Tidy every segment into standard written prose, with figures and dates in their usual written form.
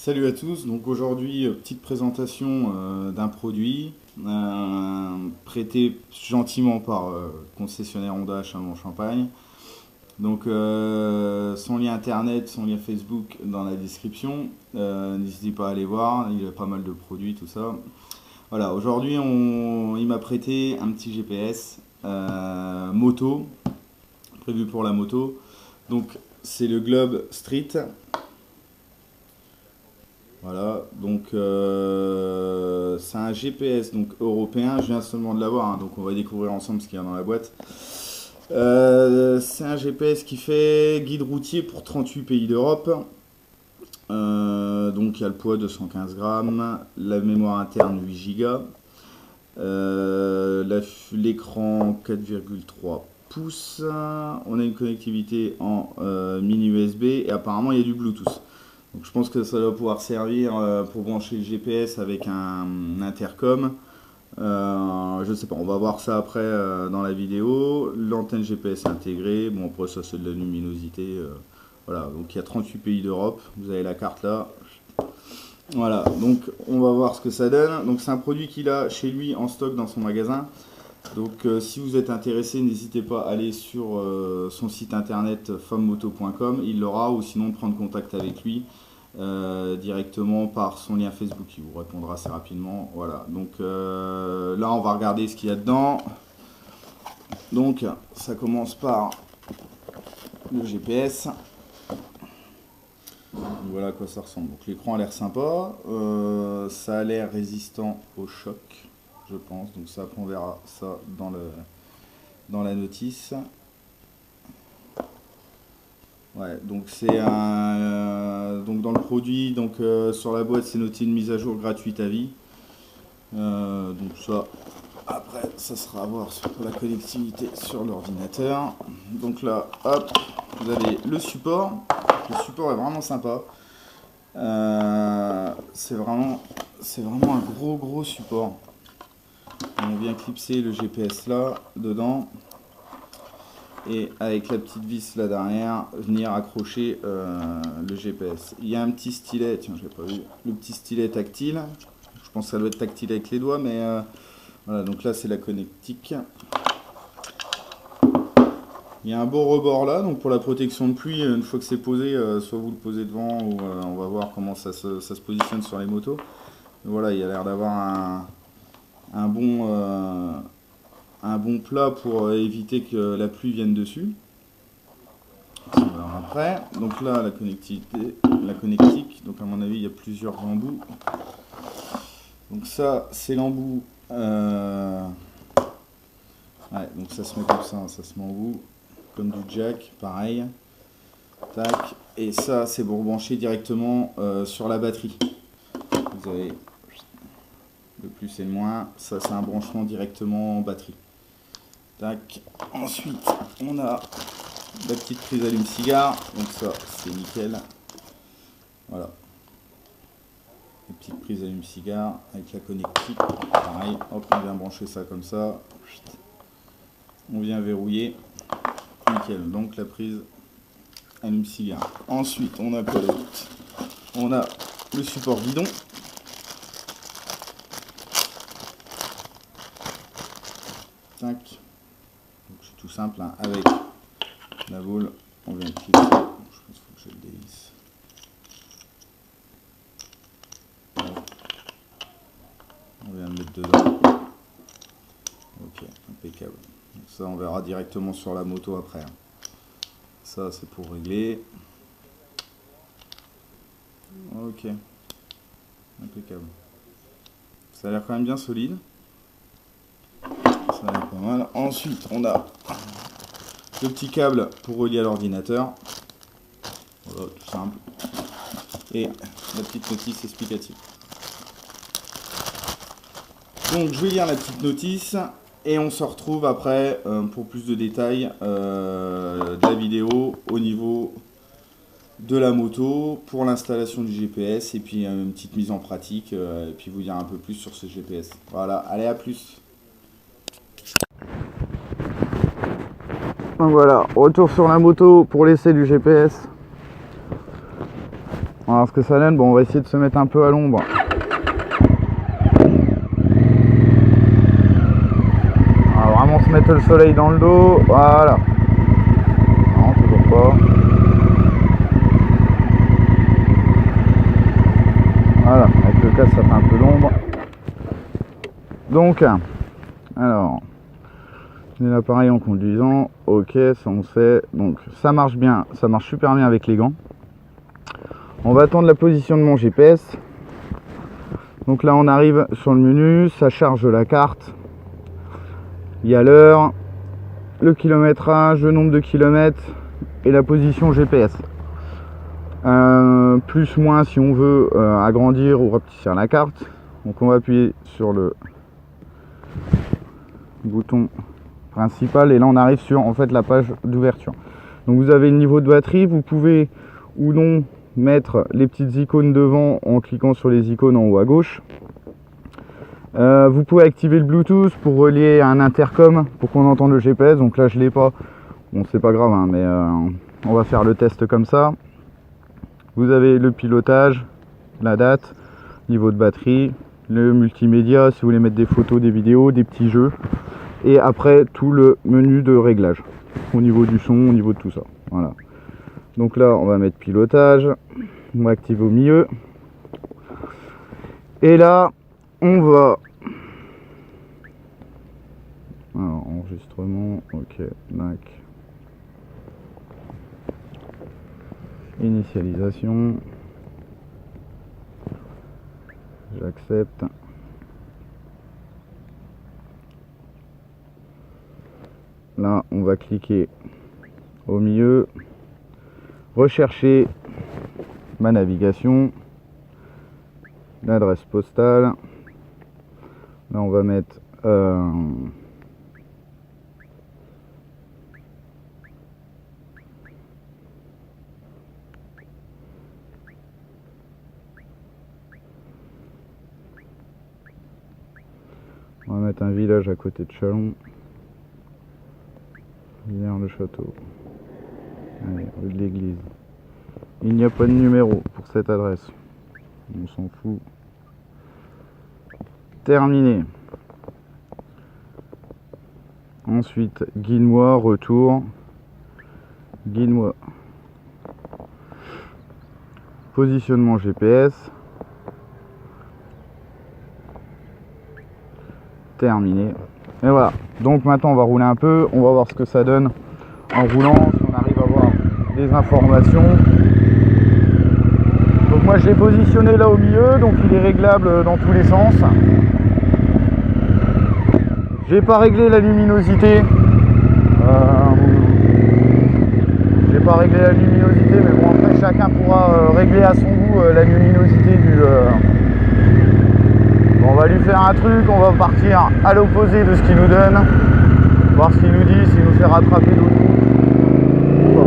Salut à tous, donc aujourd'hui petite présentation d'un produit prêté gentiment par concessionnaire Honda à Châlons-en-Champagne. Donc son lien internet, son lien Facebook dans la description. N'hésitez pas à aller voir, il y a pas mal de produits, tout ça. Voilà, aujourd'hui il m'a prêté un petit GPS moto, prévu pour la moto. Donc c'est le Globe Street. Voilà, donc c'est un GPS donc européen, je viens seulement de l'avoir, hein, donc on va découvrir ensemble ce qu'il y a dans la boîte. C'est un GPS qui fait guide routier pour 38 pays d'Europe. Donc il y a le poids de 115 grammes, la mémoire interne 8 Go, l'écran 4,3 pouces, on a une connectivité en mini USB et apparemment il y a du Bluetooth. Donc je pense que ça doit pouvoir servir pour brancher le GPS avec un intercom. Je ne sais pas, on va voir ça après dans la vidéo. L'antenne GPS intégrée, bon après ça c'est de la luminosité. Voilà, donc il y a 38 pays d'Europe, vous avez la carte là. Voilà, donc on va voir ce que ça donne. Donc c'est un produit qu'il a chez lui en stock dans son magasin. Donc si vous êtes intéressé, n'hésitez pas à aller sur son site internet femmemoto.com, il l'aura, ou sinon prendre contact avec lui directement par son lien Facebook, il vous répondra assez rapidement. Voilà, donc là on va regarder ce qu'il y a dedans. Donc ça commence par le GPS. Donc, voilà à quoi ça ressemble. Donc l'écran a l'air sympa, ça a l'air résistant au choc, je pense, donc ça on verra ça dans la notice. Ouais, donc c'est un donc dans le produit, donc sur la boîte c'est noté une mise à jour gratuite à vie. Donc ça après ça sera à voir sur la connectivité sur l'ordinateur. Donc là hop, vous avez le support est vraiment sympa. C'est vraiment un gros support. On vient clipser le GPS là dedans et avec la petite vis là derrière venir accrocher le GPS. Il y a un petit stylet, tiens j'ai pas vu, le petit stylet tactile. Je pense que ça doit être tactile avec les doigts, mais voilà, donc là c'est la connectique. Il y a un beau rebord là, donc pour la protection de pluie, une fois que c'est posé, soit vous le posez devant ou on va voir comment ça se positionne sur les motos. Mais voilà, il y a l'air d'avoir un bon plat pour éviter que la pluie vienne dessus. Alors après, donc là la connectique, donc à mon avis il y a plusieurs embouts. Donc ça c'est l'embout, ouais, donc ça se met comme ça se met en bout, comme du jack, pareil. Tac, et ça c'est pour brancher directement sur la batterie. Vous avez le plus et le moins, ça c'est un branchement directement en batterie. Tac. Ensuite, on a la petite prise allume-cigare, donc ça c'est nickel. Voilà. La petite prise allume-cigare avec la connectique, pareil, hop, on vient brancher ça comme ça. On vient verrouiller. Nickel, donc la prise allume-cigare. Ensuite, on a quoi d'autre? On a le support guidon. Tac. Donc c'est tout simple, hein, avec la boule, on vient clipser. Je pense qu'il faut que je le dévisse. On vient le mettre dedans. Ok, impeccable. Donc ça on verra directement sur la moto après. Hein. Ça c'est pour régler. Ok. Impeccable. Ça a l'air quand même bien solide. Ça a l'air pas mal. Ensuite on a le petit câble pour relier à l'ordinateur. Voilà, tout simple. Et la petite notice explicative. Donc je vais lire la petite notice et on se retrouve après pour plus de détails de la vidéo au niveau de la moto pour l'installation du GPS et puis une petite mise en pratique et puis vous dire un peu plus sur ce GPS. Voilà, allez à plus. Donc voilà, retour sur la moto pour l'essai du GPS. On va voir ce que ça donne. Bon, on va essayer de se mettre un peu à l'ombre. On va vraiment se mettre le soleil dans le dos. Voilà. Non, toujours pas. Voilà, avec le casque ça fait un peu l'ombre. Donc, alors, l'appareil en conduisant, ok, ça on sait. Donc ça marche bien, ça marche super bien avec les gants. On va attendre la position de mon GPS. Donc là on arrive sur le menu, ça charge la carte. Il y a l'heure, le kilométrage, le nombre de kilomètres et la position GPS. Plus moins si on veut agrandir ou rapetisser la carte. Donc on va appuyer sur le bouton principal et là on arrive sur en fait la page d'ouverture. Donc vous avez le niveau de batterie, vous pouvez ou non mettre les petites icônes devant en cliquant sur les icônes en haut à gauche. Vous pouvez activer le Bluetooth pour relier à un intercom pour qu'on entende le GPS. Donc là je l'ai pas, bon c'est pas grave hein, mais on va faire le test comme ça. Vous avez le pilotage, la date, niveau de batterie, le multimédia si vous voulez mettre des photos, des vidéos, des petits jeux, et après tout le menu de réglage au niveau du son, au niveau de tout ça. Voilà. Donc là on va mettre pilotage, on va activer au milieu, et là on va, alors enregistrement, ok, Mac, initialisation, j'accepte. Là on va cliquer au milieu, rechercher ma navigation, l'adresse postale. Là on va mettre un village à côté de Chalon, Villers-le-Château. Allez, rue de l'église. Il n'y a pas de numéro pour cette adresse, on s'en fout. Terminé. Ensuite guide-moi, retour, guide-moi, positionnement GPS, terminé. Et voilà, donc maintenant on va rouler un peu, on va voir ce que ça donne en roulant, si on arrive à voir des informations. Donc moi je l'ai positionné là au milieu, donc il est réglable dans tous les sens. J'ai pas réglé la luminosité. J'ai pas réglé la luminosité, mais bon après chacun pourra régler à son goût la luminosité du. Bon, on va lui faire un truc, on va partir à l'opposé de ce qu'il nous donne, voir ce qu'il nous dit, s'il nous fait rattraper d'autres coups. Bon.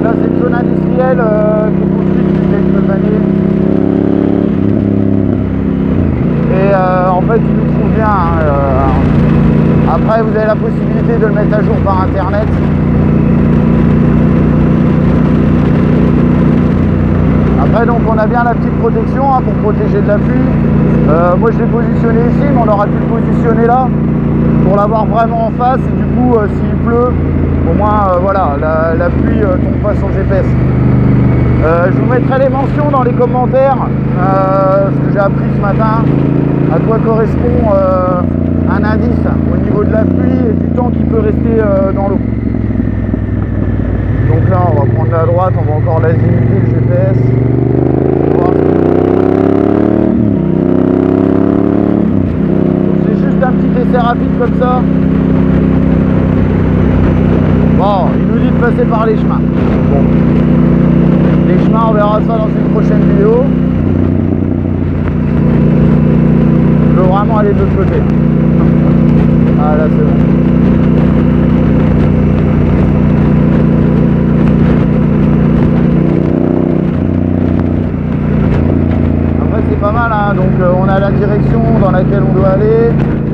Là c'est une zone industrielle qui est construite depuis quelques années. Et en fait il nous trouve bien. Après vous avez la possibilité de le mettre à jour par internet. Après donc on a bien la petite protection hein, pour protéger de la pluie. Moi je l'ai positionné ici, mais on aurait pu le positionner là pour l'avoir vraiment en face, et du coup s'il pleut, au moins voilà, la pluie tombe pas sur le GPS. Je vous mettrai les mentions dans les commentaires, ce que j'ai appris ce matin, à quoi correspond un indice au niveau de la pluie et du temps qui peut rester dans l'eau. Donc là on va prendre la droite, on va encore l'azimiter le GPS. C'est juste un petit essai rapide comme ça. Bon, il nous dit de passer par les chemins. Bon. Les chemins, on verra ça dans une prochaine vidéo. Je veux vraiment aller de l'autre côté. Ah là c'est bon. Après c'est pas mal hein, donc on a la direction dans laquelle on doit aller,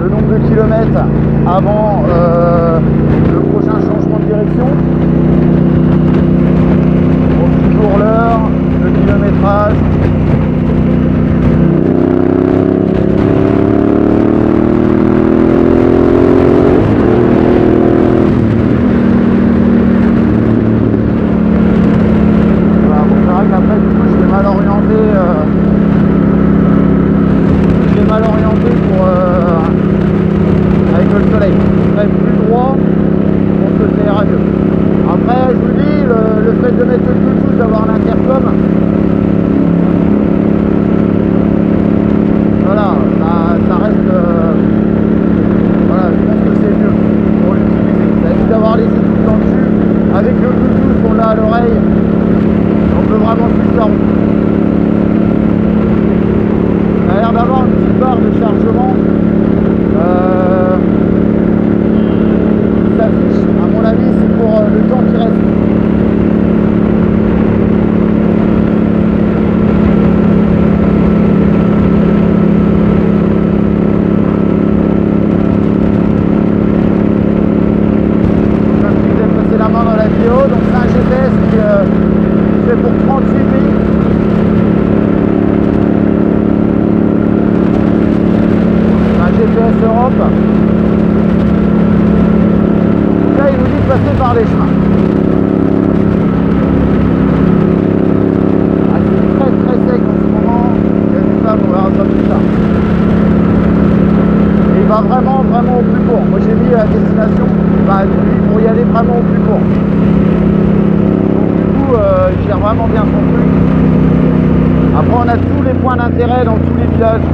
le nombre de kilomètres avant le prochain changement de direction. kilométrage. Voilà, bon, c'est vrai qu'après du coup je l'ai mal orienté. Pour avec le soleil. On serait plus droit, on se fait radieux. Après, je vous dis, le fait de mettre le Bluetooth, d'avoir l'intercom, voilà, ça reste. Voilà, je pense que c'est mieux pour l'utiliser. Ça évite d'avoir les écouteurs dessus. Avec le Bluetooth, on l'a à l'oreille. On peut vraiment suivre la route. Ça a l'air d'avoir une petite barre de chargement qui s'affiche. À mon avis, c'est pour le temps qui reste. Comme je disais précédemment dans la vidéo, donc c'est un GPS qui fait pour 38 pays. GPS Europe. Là, il nous dit de passer par les chemins. Ah, c'est très très sec en ce moment. Il y a du sable, on verra ça plus tard. Et il va vraiment au plus court. Moi j'ai mis la destination pour y aller vraiment au plus court. Donc du coup, il gère vraiment bien son truc. Après, on a tous les points d'intérêt dans tous les villages.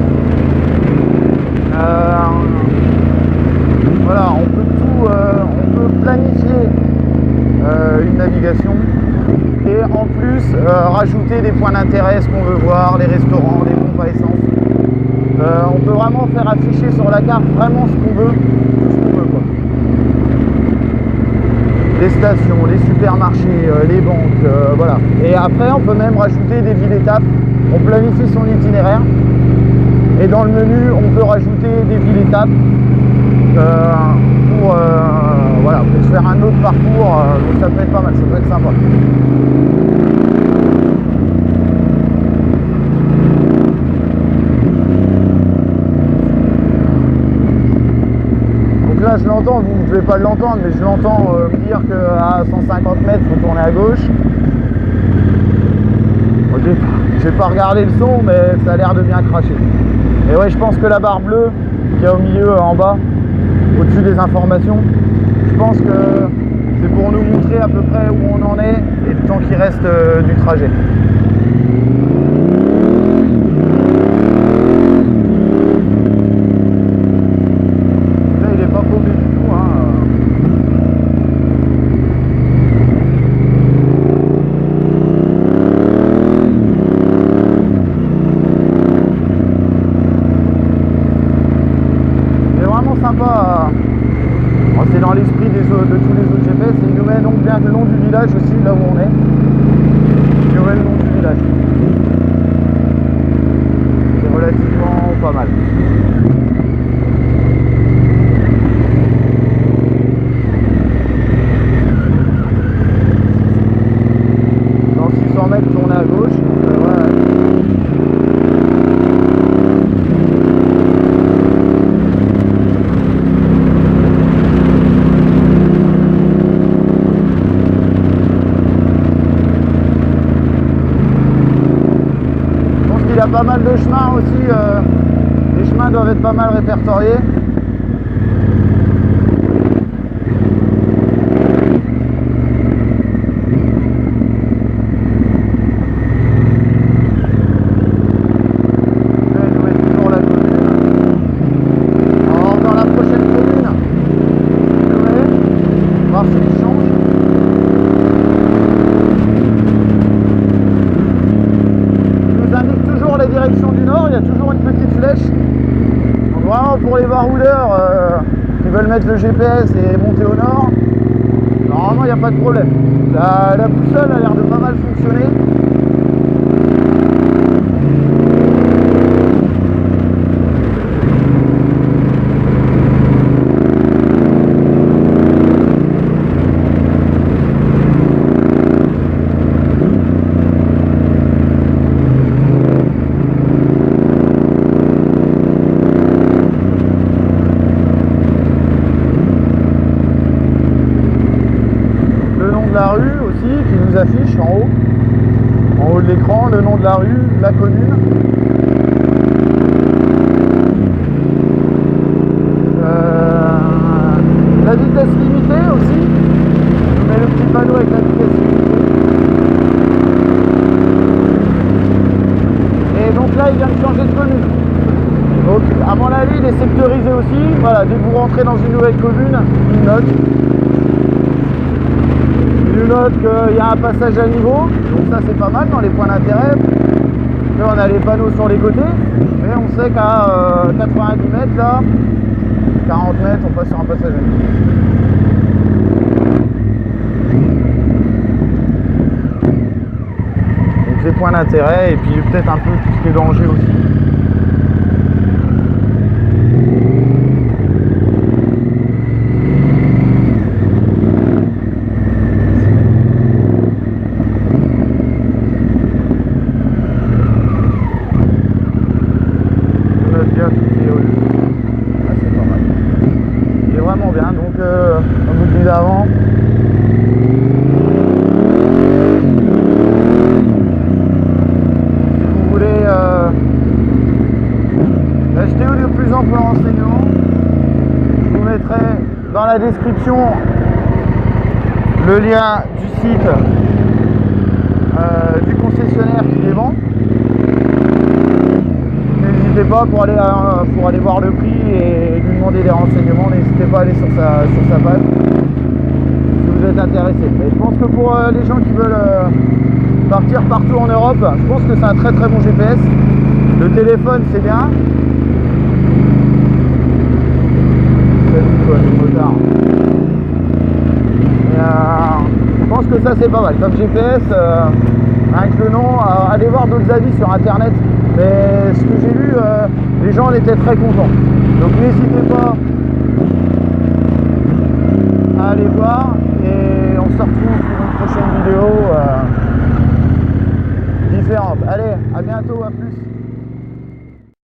Voilà, on peut planifier une navigation et en plus rajouter des points d'intérêt, ce qu'on veut voir, les restaurants, les pompes à essence. On peut vraiment faire afficher sur la carte vraiment ce qu'on veut, tout ce qu'on veut quoi. Les stations, les supermarchés, les banques, voilà. Et après on peut même rajouter des villes étapes. On planifie son itinéraire. Et dans le menu, on peut rajouter des villes étapes pour se faire un autre parcours. Donc ça peut être pas mal, ça peut être sympa. Donc là, je l'entends, vous ne devez pas l'entendre, mais je l'entends me dire qu'à 150 mètres, il faut tourner à gauche. Bon, j'ai pas regardé le son, mais ça a l'air de bien cracher. Et ouais, je pense que la barre bleue qu'il y a au milieu, en bas, au-dessus des informations, je pense que c'est pour nous montrer à peu près où on en est et le temps qui reste du trajet. Là, il est pas paumé du tout, hein. Sympa. Bon, c'est dans l'esprit de tous les autres GPS. Et il nous met donc bien le nom du village aussi, là où on est. Il nous met le nom du village. C'est relativement pas mal. Dans 600 mètres, tourner à gauche. Voilà. Il y a pas mal de chemins aussi, les chemins doivent être pas mal répertoriés. Direction du nord, il y a toujours une petite flèche. Donc vraiment pour les baroudeurs qui veulent mettre le GPS et monter au nord, normalement il n'y a pas de problème. La boussole a l'air de pas mal fonctionner. affiche en haut de l'écran, le nom de la rue, la commune. La vitesse limitée aussi. Je mets le petit panneau avec la vitesse limitée. Et donc là, il vient de changer de commune. Donc, à mon avis, il est sectorisé aussi. Voilà, dès que vous rentrez dans une nouvelle commune, il note. Il note qu'il y a un passage à niveau. Donc ça, c'est pas mal dans les points d'intérêt. Là, on a les panneaux sur les côtés. Mais on sait qu'à 90 mètres, là, 40 mètres, on passe sur un passage à niveau. Donc les points d'intérêt et puis peut-être un peu tout ce qui est danger aussi. Comme je vous disais avant, si vous voulez acheter de plus amples renseignements, je vous mettrai dans la description le lien du site du concessionnaire qui les vend. N'hésitez pas pour aller voir le prix et lui demander des renseignements, n'hésitez pas à aller sur sa page si vous êtes intéressé. Mais je pense que pour les gens qui veulent partir partout en Europe, je pense que c'est un très très bon GPS. Le téléphone c'est bien. Salut toi les motards. Je pense que ça c'est pas mal. Comme GPS, avec le nom, allez voir d'autres avis sur internet. Mais ce que j'ai lu, les gens en étaient très contents. Donc n'hésitez pas à aller voir et on se retrouve pour une prochaine vidéo différente. Allez, à bientôt, à plus.